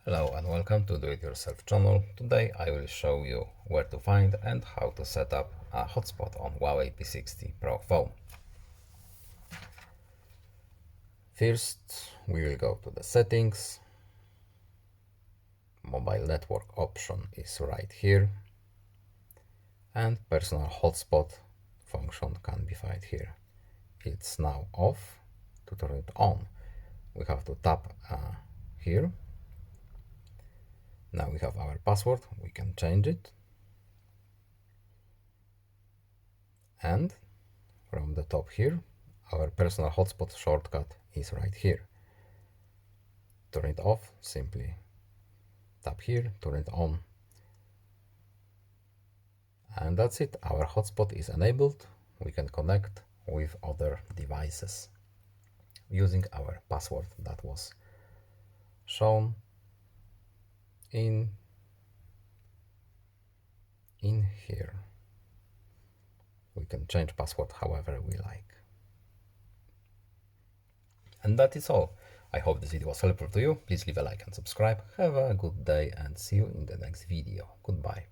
Hello and welcome to Do It Yourself channel. Today I will show you where to find and how to set up a hotspot on Huawei P60 Pro phone. First we will go to the settings. Mobile network option is right here and personal hotspot function can be found here. It's now off. To turn it on we have to tap here. Now we have our password, we can change it, and from the top here our personal hotspot shortcut is right here. Turn it off, simply tap here, turn it on, and that's it. Our hotspot is enabled. We can connect with other devices using our password that was shown in here. We can change password however we like. And that is all. I hope this video was helpful to you. Please leave a like and subscribe. Have a good day and see you in the next video. Goodbye.